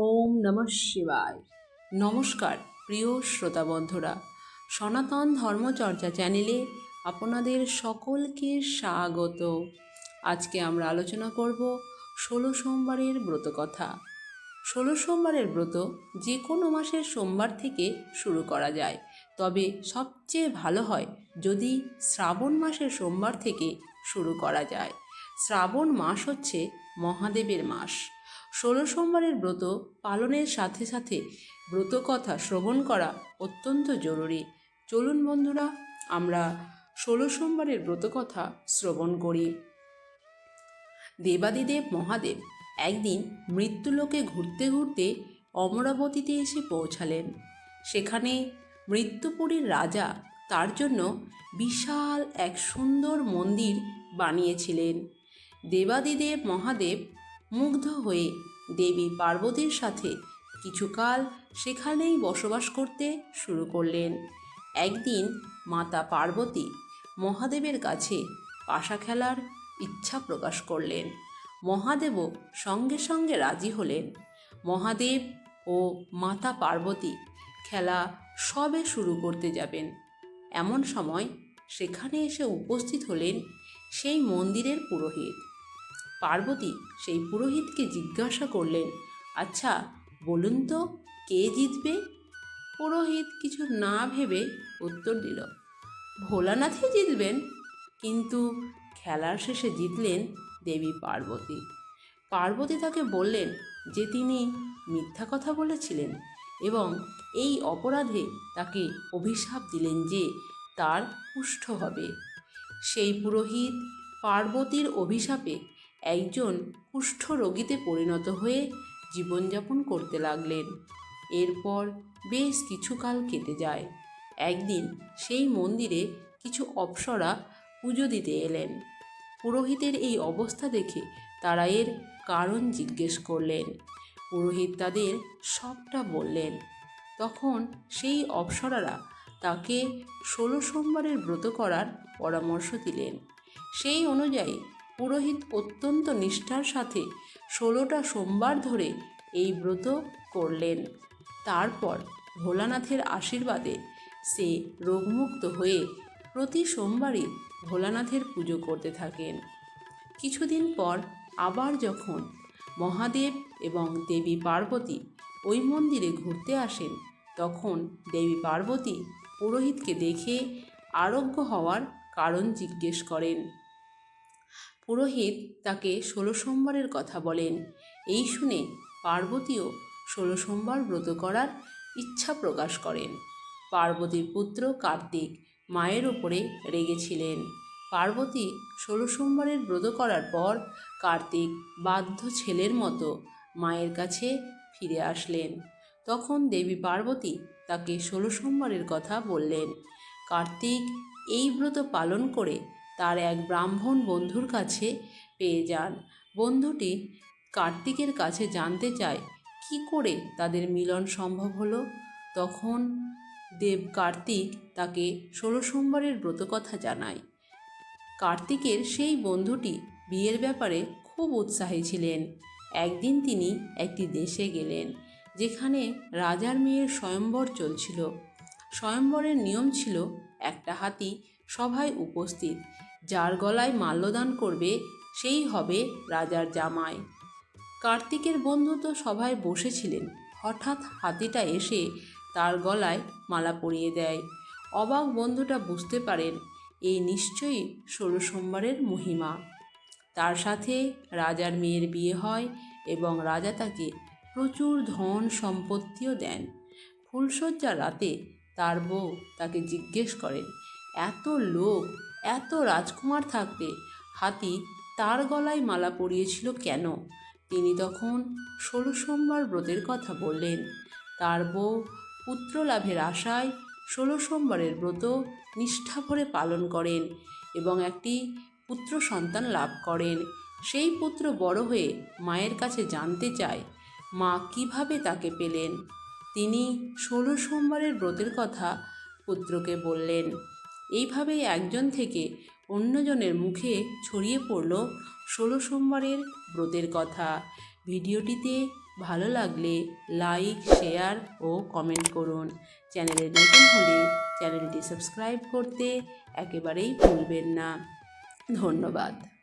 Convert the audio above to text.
ওম নমঃ শিবায়। নমস্কার প্রিয় শ্রোতা বন্ধুরা, সনাতন ধর্মচর্চা চ্যানেলে আপনাদের সকলকে স্বাগত। আজকে আমরা আলোচনা করব 16 সোমবারের ব্রত কথা। 16 সোমবারের ব্রত যে কোনো মাসের সোমবার থেকে শুরু করা যায়, তবে সবচেয়ে ভালো হয় যদি শ্রাবণ মাসের সোমবার থেকে শুরু করা যায়। শ্রাবণ মাস হচ্ছে মহাদেবের মাস। 16 সোমবারের ব্রত পালনের সাথে সাথে ব্রত কথা শ্রবণ করা অত্যন্ত জরুরি। চলুন বন্ধুরা, আমরা 16 সোমবারের ব্রত কথা শ্রবণ করি। দেবাদিদেব মহাদেব একদিন মৃত্যুলোকে ঘুরতে ঘুরতে অমরাবতীতে এসে পৌঁছালেন। সেখানে মৃত্যুপুরীর রাজা তার জন্য বিশাল এক সুন্দর মন্দির বানিয়েছিলেন। দেবাদিদেব মহাদেব মুগ্ধ হয়ে দেবী পার্বতীর সাথে কিছুকাল সেখানেই বসবাস করতে শুরু করলেন। একদিন মাতা পার্বতী মহাদেবের কাছে পাশা খেলার ইচ্ছা প্রকাশ করলেন। মহাদেবও সঙ্গে সঙ্গে রাজি হলেন। মহাদেব ও মাতা পার্বতী খেলা সবে শুরু করতে যাবেন, এমন সময় সেখানে এসে উপস্থিত হলেন সেই মন্দিরের পুরোহিত। পার্বতী সেই পুরোহিতকে জিজ্ঞাসা করলেন, আচ্ছা বলুন তো কে জিতবে? পুরোহিত কিছু না ভেবে উত্তর দিল, ভোলানাথই জিতবেন। কিন্তু খেলার শেষে জিতলেন দেবী পার্বতী। পার্বতী তাকে বললেন যে তিনি মিথ্যা কথা বলেছিলেন এবং এই অপরাধে তাকে অভিশাপ দিলেন যে তার কুষ্ঠ হবে। সেই পুরোহিত পার্বতীর অভিশাপে একজন কুষ্ঠ রোগীতে পরিণত হয়ে জীবনযাপন করতে লাগলেন। এরপর বেশ কিছুকাল কেটে যায়। একদিন সেই মন্দিরে কিছু অপ্সরা পুজো দিতে এলেন। পুরোহিতের এই অবস্থা দেখে তারা এর কারণ জিজ্ঞেস করলেন। পুরোহিত তাদের সবটা বললেন। তখন সেই অপ্সরারা তাকে 16 সোমবারের ব্রত করার পরামর্শ দিলেন। সেই অনুযায়ী পুরোহিত অত্যন্ত নিষ্ঠার সাথে 16টা সোমবার ধরে এই ব্রত করলেন। তারপর ভোলানাথের আশীর্বাদে সে রোগমুক্ত হয়ে প্রতি সোমবারই ভোলানাথের পুজো করতে থাকেন। কিছুদিন পর আবার যখন মহাদেব এবং দেবী পার্বতী ওই মন্দিরে ঘুরতে আসেন, তখন দেবী পার্বতী পুরোহিতকে দেখে আরোগ্য হওয়ার কারণ জিজ্ঞেস করেন। পুরোহিত তাকে 16 সোমবারের কথা বলেন। এই শুনে পার্বতীও 16 সোমবার ব্রত করার ইচ্ছা প্রকাশ করেন। পার্বতীর পুত্র কার্তিক মায়ের ওপরে রেগেছিলেন। পার্বতী 16 সোমবারের ব্রত করার পর কার্তিক বাধ্য ছেলের মতো মায়ের কাছে ফিরে আসলেন। তখন দেবী পার্বতী তাকে 16 সোমবারের কথা বললেন। কার্তিক এই ব্রত পালন করে তার এক ব্রাহ্মণ বন্ধুর কাছে পেয়ে যান। বন্ধুটি কার্তিকের কাছে জানতে চায় কি করে তাদের মিলন সম্ভব হলো। তখন দেব কার্তিক তাকে 16 সোমবারের ব্রত কথা জানায়। কার্তিকের সেই বন্ধুটি বিয়ের ব্যাপারে খুব উৎসাহী ছিলেন। একদিন তিনি একটি দেশে গেলেন যেখানে রাজার মেয়ের স্বয়ম্বর চলছিল। স্বয়ম্বরের নিয়ম ছিল একটা হাতি সভায় উপস্থিত, যার গলায় মাল্যদান করবে সেই হবে রাজার জামাই। কার্তিকের বন্ধু তো সভায় বসেছিলেন, হঠাৎ হাতিটা এসে তার গলায় মালা পরিয়ে দেয়। অবাক বন্ধুটা বুঝতে পারেন এই নিশ্চয়ই 16 সোমবারের মহিমা। তার সাথে রাজার মেয়ের বিয়ে হয় এবং রাজা তাকে প্রচুর ধন সম্পত্তিও দেন। ফুলশয্যার রাতে তার বউ তাকে জিজ্ঞেস করেন, এত লোক, এত রাজকুমার থাকতে হাতি তার গলায় মালা পরিয়েছিল কেন? তিনি তখন 16 সোমবার ব্রতের কথা বললেন। তার বউ পুত্র লাভের আশায় 16 সোমবারের ব্রত নিষ্ঠা ভরে পালন করেন এবং একটি পুত্র সন্তান লাভ করেন। সেই পুত্র বড় হয়ে মায়ের কাছে জানতে চায় মা কিভাবে তাকে পেলেন। তিনি 16 সোমবারের ব্রতের কথা পুত্রকে বললেন। এইভাবেই একজন থেকে অন্যজনের মুখে ছড়িয়ে পড়ল 16 সোমবারের ব্রতের কথা। ভিডিওটিতে ভালো লাগলে লাইক, শেয়ার ও কমেন্ট করুন। চ্যানেলে নতুন হলে চ্যানেলটি সাবস্ক্রাইব করতে একেবারেই ভুলবেন না। ধন্যবাদ।